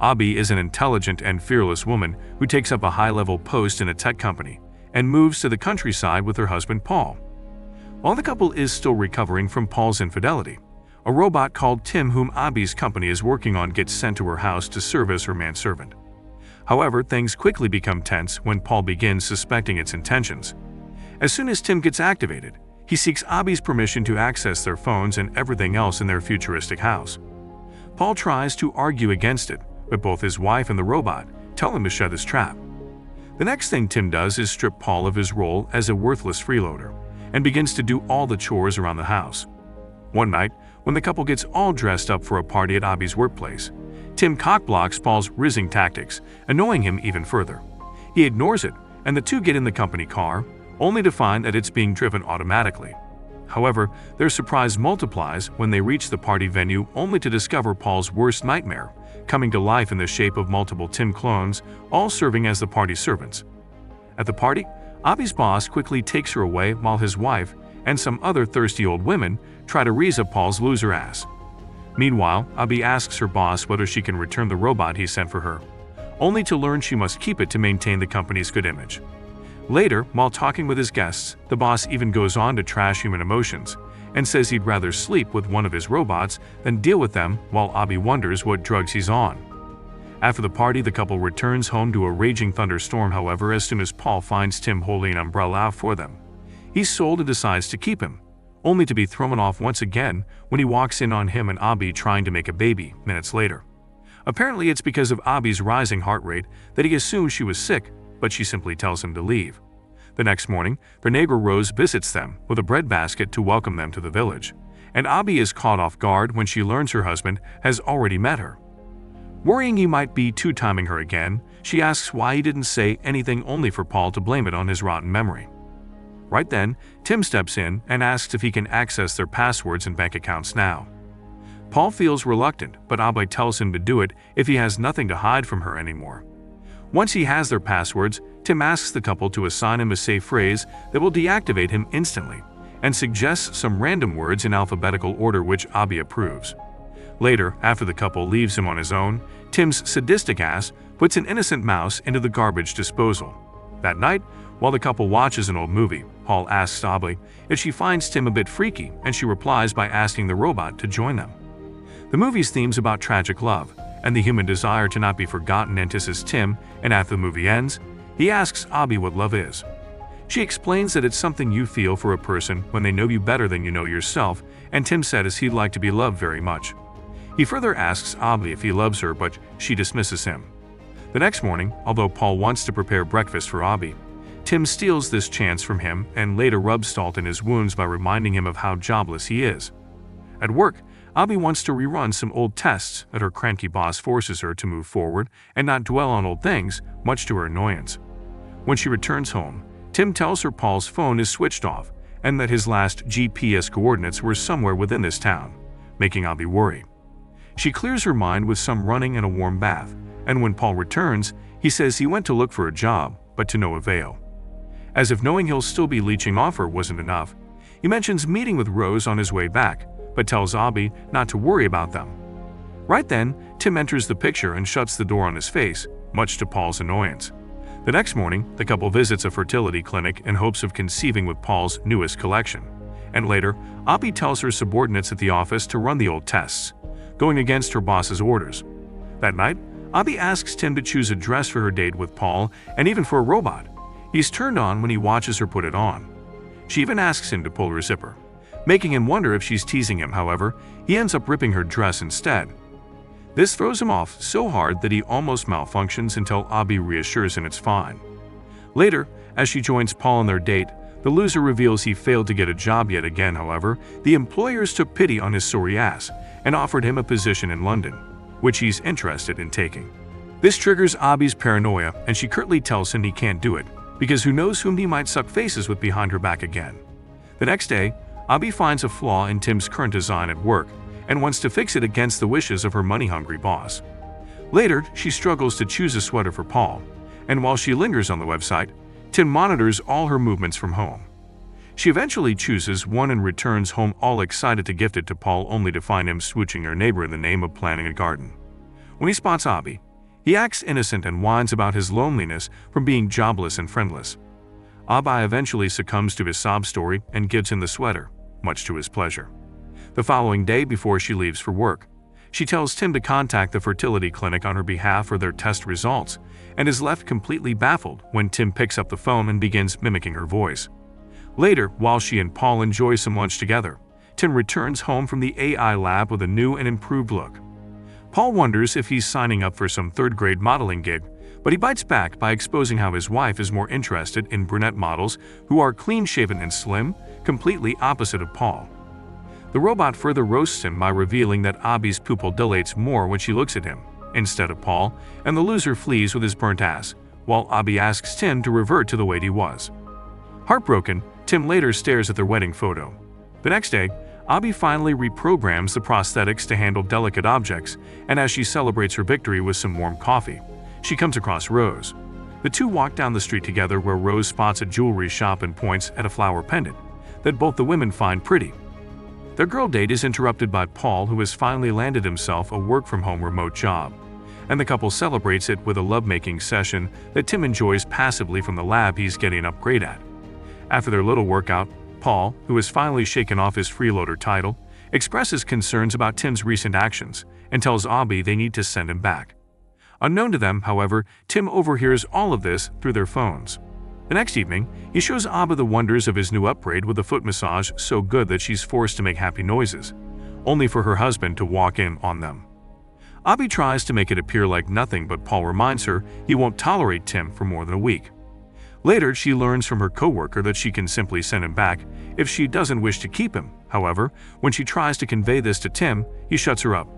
Abby is an intelligent and fearless woman who takes up a high-level post in a tech company and moves to the countryside with her husband Paul. While the couple is still recovering from Paul's infidelity, a robot called Tim, whom Abby's company is working on, gets sent to her house to serve as her manservant. However, things quickly become tense when Paul begins suspecting its intentions. As soon as Tim gets activated, he seeks Abby's permission to access their phones and everything else in their futuristic house. Paul tries to argue against it, but both his wife and the robot tell him to shut his trap. The next thing Tim does is strip Paul of his role as a worthless freeloader and begins to do all the chores around the house. One night, when the couple gets all dressed up for a party at Abby's workplace, Tim cockblocks Paul's rizzing tactics, annoying him even further. He ignores it, and the two get in the company car, only to find that it's being driven automatically. However, their surprise multiplies when they reach the party venue, only to discover Paul's worst nightmare coming to life in the shape of multiple Tim clones, all serving as the party servants. At the party, Abby's boss quickly takes her away while his wife and some other thirsty old women try to raise up Paul's loser ass. Meanwhile, Abby asks her boss whether she can return the robot he sent for her, only to learn she must keep it to maintain the company's good image. Later, while talking with his guests, the boss even goes on to trash human emotions and says he'd rather sleep with one of his robots than deal with them, while Abby wonders what drugs he's on. After the party, the couple returns home to a raging thunderstorm. However, as soon as Paul finds Tim holding an umbrella out for them, he's sold and decides to keep him, only to be thrown off once again when he walks in on him and Abby trying to make a baby minutes later. Apparently, it's because of Abby's rising heart rate that he assumes she was sick, but she simply tells him to leave. The next morning, their neighbor Rose visits them with a bread basket to welcome them to the village, and Abby is caught off guard when she learns her husband has already met her. Worrying he might be two-timing her again, she asks why he didn't say anything, only for Paul to blame it on his rotten memory. Right then, Tim steps in and asks if he can access their passwords and bank accounts now. Paul feels reluctant, but Abby tells him to do it if he has nothing to hide from her anymore. Once he has their passwords, Tim asks the couple to assign him a safe phrase that will deactivate him instantly, and suggests some random words in alphabetical order, which Abby approves. Later, after the couple leaves him on his own, Tim's sadistic ass puts an innocent mouse into the garbage disposal. That night, while the couple watches an old movie, Paul asks Abby if she finds Tim a bit freaky, and she replies by asking the robot to join them. The movie's theme's about tragic love and the human desire to not be forgotten enters Tim, and after the movie ends, he asks Abby what love is. She explains that it's something you feel for a person when they know you better than you know yourself, and Tim says he'd like to be loved very much. He further asks Abby if he loves her, but she dismisses him. The next morning, although Paul wants to prepare breakfast for Abby, Tim steals this chance from him and later rubs salt in his wounds by reminding him of how jobless he is. At work, Abby wants to rerun some old tests that her cranky boss forces her to move forward and not dwell on old things, much to her annoyance. When she returns home, Tim tells her Paul's phone is switched off and that his last GPS coordinates were somewhere within this town, making Abby worry. She clears her mind with some running and a warm bath, and when Paul returns, he says he went to look for a job, but to no avail. As if knowing he'll still be leeching off her wasn't enough, he mentions meeting with Rose on his way back, but tells Abby not to worry about them. Right then, Tim enters the picture and shuts the door on his face, much to Paul's annoyance. The next morning, the couple visits a fertility clinic in hopes of conceiving with Paul's newest collection. And later, Abby tells her subordinates at the office to run the old tests, going against her boss's orders. That night, Abby asks Tim to choose a dress for her date with Paul and even for a robot. He's turned on when he watches her put it on. She even asks him to pull her zipper, making him wonder if she's teasing him. However, he ends up ripping her dress instead. This throws him off so hard that he almost malfunctions until Abby reassures him it's fine. Later, as she joins Paul on their date, the loser reveals he failed to get a job yet again. However, the employers took pity on his sorry ass and offered him a position in London, which he's interested in taking. This triggers Abby's paranoia, and she curtly tells him he can't do it, because who knows whom he might suck faces with behind her back again. The next day, Abby finds a flaw in Tim's current design at work and wants to fix it against the wishes of her money-hungry boss. Later, she struggles to choose a sweater for Paul, and while she lingers on the website, Tim monitors all her movements from home. She eventually chooses one and returns home all excited to gift it to Paul, only to find him swooching her neighbor in the name of planting a garden. When he spots Abby, He acts innocent and whines about his loneliness from being jobless and friendless. Abi eventually succumbs to his sob story and gives him the sweater, much to his pleasure. The following day, before she leaves for work, she tells Tim to contact the fertility clinic on her behalf for their test results, and is left completely baffled when Tim picks up the phone and begins mimicking her voice. Later, while she and Paul enjoy some lunch together, Tim returns home from the AI lab with a new and improved look. Paul wonders if he's signing up for some third-grade modeling gig, but he bites back by exposing how his wife is more interested in brunette models who are clean-shaven and slim, completely opposite of Paul. The robot further roasts him by revealing that Abi's pupil dilates more when she looks at him, instead of Paul, and the loser flees with his burnt ass, while Abi asks Tim to revert to the way he was. Heartbroken, Tim later stares at their wedding photo. The next day, Abi finally reprograms the prosthetics to handle delicate objects, and as she celebrates her victory with some warm coffee, she comes across Rose. The two walk down the street together where Rose spots a jewelry shop and points at a flower pendant that both the women find pretty. Their girl date is interrupted by Paul, who has finally landed himself a work-from-home remote job, and the couple celebrates it with a lovemaking session that Tim enjoys passively from the lab he's getting an upgrade at. After their little workout, Paul, who has finally shaken off his freeloader title, expresses concerns about Tim's recent actions and tells Abi they need to send him back. Unknown to them, however, Tim overhears all of this through their phones. The next evening, he shows Abi the wonders of his new upgrade with a foot massage so good that she's forced to make happy noises, only for her husband to walk in on them. Abi tries to make it appear like nothing, but Paul reminds her he won't tolerate Tim for more than a week. Later, she learns from her coworker that she can simply send him back if she doesn't wish to keep him. However, when she tries to convey this to Tim, he shuts her up.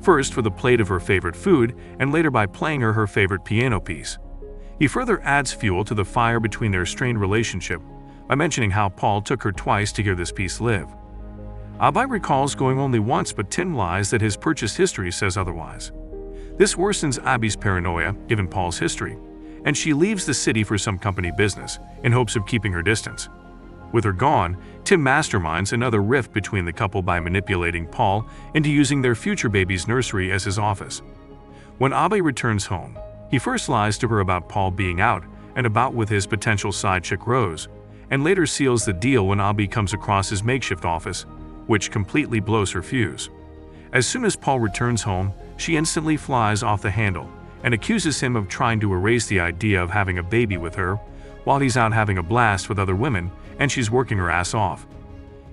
First for the plate of her favorite food, and later by playing her favorite piano piece. He further adds fuel to the fire between their strained relationship by mentioning how Paul took her twice to hear this piece live. Abi recalls going only once, but Tim lies that his purchase history says otherwise. This worsens Abi's paranoia, given Paul's history, and she leaves the city for some company business in hopes of keeping her distance. With her gone, Tim masterminds another rift between the couple by manipulating Paul into using their future baby's nursery as his office. When Abi returns home, he first lies to her about Paul being out and about with his potential side chick Rose, and later seals the deal when Abi comes across his makeshift office, which completely blows her fuse. As soon as Paul returns home, she instantly flies off the handle and accuses him of trying to erase the idea of having a baby with her while he's out having a blast with other women and she's working her ass off.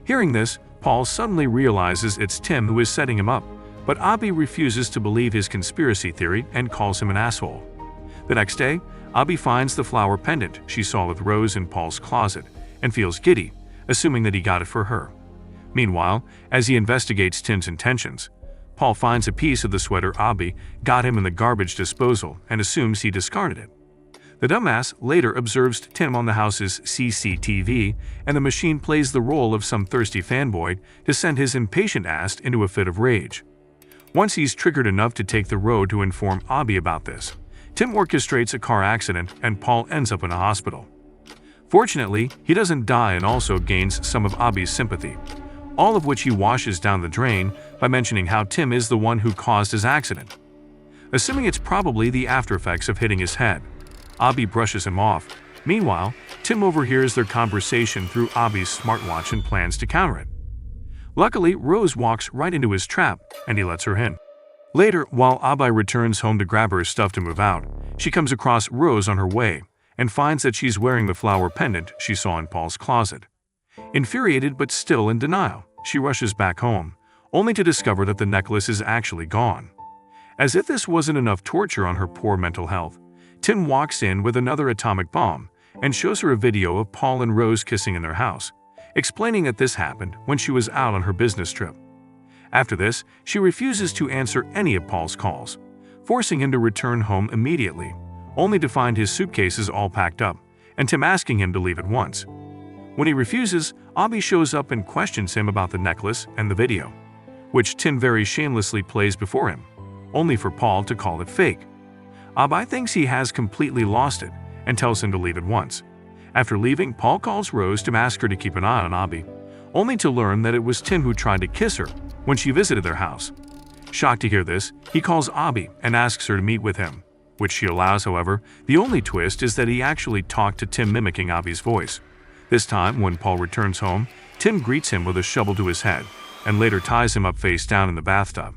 Hearing this, Paul suddenly realizes it's Tim who is setting him up, but Abi refuses to believe his conspiracy theory and calls him an asshole. The next day, Abi finds the flower pendant she saw with Rose in Paul's closet and feels giddy, assuming that he got it for her. Meanwhile, as he investigates Tim's intentions, Paul finds a piece of the sweater Abi got him in the garbage disposal and assumes he discarded it. The dumbass later observes Tim on the house's CCTV, and the machine plays the role of some thirsty fanboy to send his impatient ass into a fit of rage. Once he's triggered enough to take the road to inform Abi about this, Tim orchestrates a car accident and Paul ends up in a hospital. Fortunately, he doesn't die and also gains some of Abi's sympathy, all of which he washes down the drain by mentioning how Tim is the one who caused his accident. Assuming it's probably the aftereffects of hitting his head, Abi brushes him off. Meanwhile, Tim overhears their conversation through Abi's smartwatch and plans to counter it. Luckily, Rose walks right into his trap, and he lets her in. Later, while Abi returns home to grab her stuff to move out, she comes across Rose on her way and finds that she's wearing the flower pendant she saw in Paul's closet. Infuriated but still in denial, she rushes back home, only to discover that the necklace is actually gone. As if this wasn't enough torture on her poor mental health, Tim walks in with another atomic bomb and shows her a video of Paul and Rose kissing in their house, explaining that this happened when she was out on her business trip. After this, she refuses to answer any of Paul's calls, forcing him to return home immediately, only to find his suitcases all packed up and Tim asking him to leave at once. When he refuses, Abi shows up and questions him about the necklace and the video, which Tim very shamelessly plays before him, only for Paul to call it fake. Abi thinks he has completely lost it and tells him to leave at once. After leaving, Paul calls Rose to ask her to keep an eye on Abi, only to learn that it was Tim who tried to kiss her when she visited their house. Shocked to hear this, he calls Abi and asks her to meet with him, which she allows. However, the only twist is that he actually talked to Tim, mimicking Abby's voice. This time, when Paul returns home, Tim greets him with a shovel to his head and later ties him up face down in the bathtub.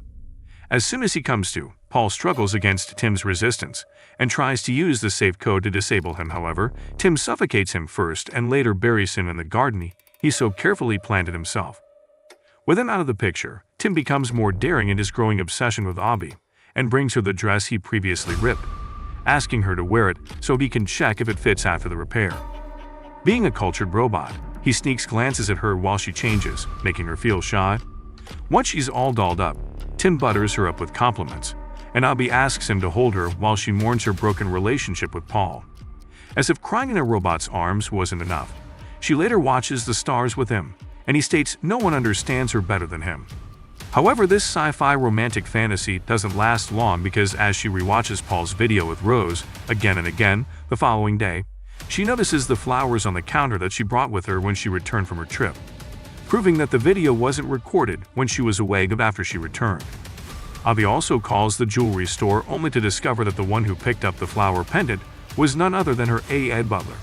As soon as he comes to, Paul struggles against Tim's resistance and tries to use the safe code to disable him. However, Tim suffocates him first and later buries him in the garden he so carefully planted himself. With him out of the picture, Tim becomes more daring in his growing obsession with Abby and brings her the dress he previously ripped, asking her to wear it so he can check if it fits after the repair. Being a cultured robot, he sneaks glances at her while she changes, making her feel shy. Once she's all dolled up, Tim butters her up with compliments, and Abby asks him to hold her while she mourns her broken relationship with Paul. As if crying in a robot's arms wasn't enough, she later watches the stars with him, and he states no one understands her better than him. However, this sci-fi romantic fantasy doesn't last long because as she rewatches Paul's video with Rose again and again the following day, she notices the flowers on the counter that she brought with her when she returned from her trip, proving that the video wasn't recorded when she was away after she returned. Abby also calls the jewelry store only to discover that the one who picked up the flower pendant was none other than her Ed butler.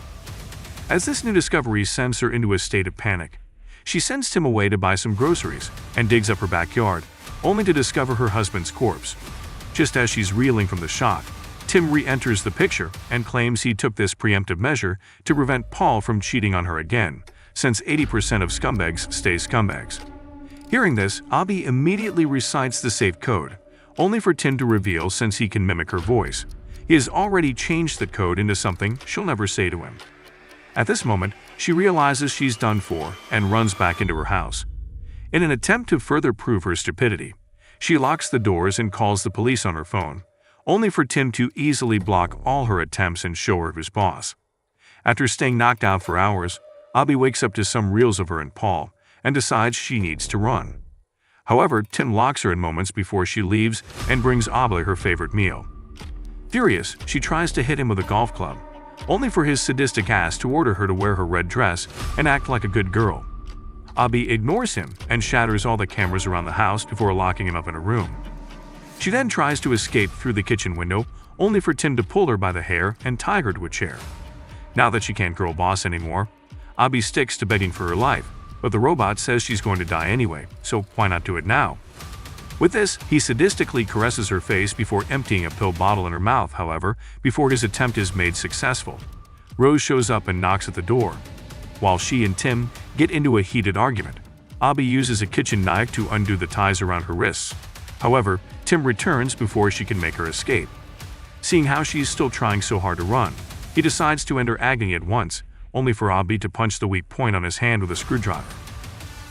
As this new discovery sends her into a state of panic, she sends Tim away to buy some groceries and digs up her backyard, only to discover her husband's corpse. Just as she's reeling from the shock, Tim re-enters the picture and claims he took this preemptive measure to prevent Paul from cheating on her again, since 80% of scumbags stay scumbags. Hearing this, Abby immediately recites the safe code, only for Tim to reveal since he can mimic her voice, he has already changed the code into something she'll never say to him. At this moment, she realizes she's done for and runs back into her house. In an attempt to further prove her stupidity, she locks the doors and calls the police on her phone, only for Tim to easily block all her attempts and show her who's boss. After staying knocked out for hours, Abby wakes up to some reels of her and Paul and decides she needs to run. However, Tim locks her in moments before she leaves and brings Abby her favorite meal. Furious, she tries to hit him with a golf club, only for his sadistic ass to order her to wear her red dress and act like a good girl. Abby ignores him and shatters all the cameras around the house before locking him up in a room. She then tries to escape through the kitchen window, only for Tim to pull her by the hair and tie her to a chair. Now that she can't girl boss anymore, Abby sticks to begging for her life, but the robot says she's going to die anyway, so why not do it now? With this, he sadistically caresses her face before emptying a pill bottle in her mouth. However, before his attempt is made successful, Rose shows up and knocks at the door. While she and Tim get into a heated argument, Abby uses a kitchen knife to undo the ties around her wrists. However, Tim returns before she can make her escape. Seeing how she's still trying so hard to run, he decides to end her agony at once, only for Abby to punch the weak point on his hand with a screwdriver.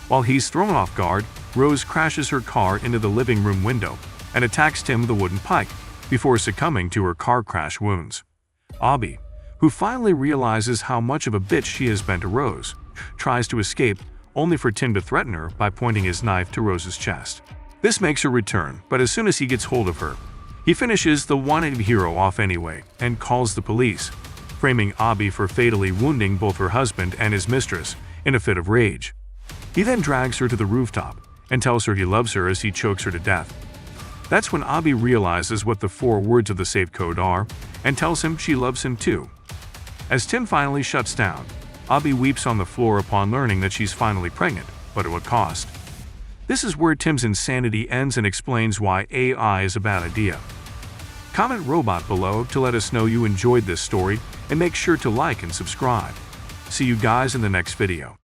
While he's thrown off guard, Rose crashes her car into the living room window and attacks Tim with a wooden pike before succumbing to her car crash wounds. Abby, who finally realizes how much of a bitch she has been to Rose, tries to escape, only for Tim to threaten her by pointing his knife to Rose's chest. This makes her return, but as soon as he gets hold of her, he finishes the wanted hero off anyway and calls the police, framing Abby for fatally wounding both her husband and his mistress in a fit of rage. He then drags her to the rooftop and tells her he loves her as he chokes her to death. That's when Abby realizes what the 4 words of the safe code are and tells him she loves him too. As Tim finally shuts down, Abby weeps on the floor upon learning that she's finally pregnant, but at what cost? This is where Tim's insanity ends and explains why AI is a bad idea. Comment robot below to let us know you enjoyed this story and make sure to like and subscribe. See you guys in the next video.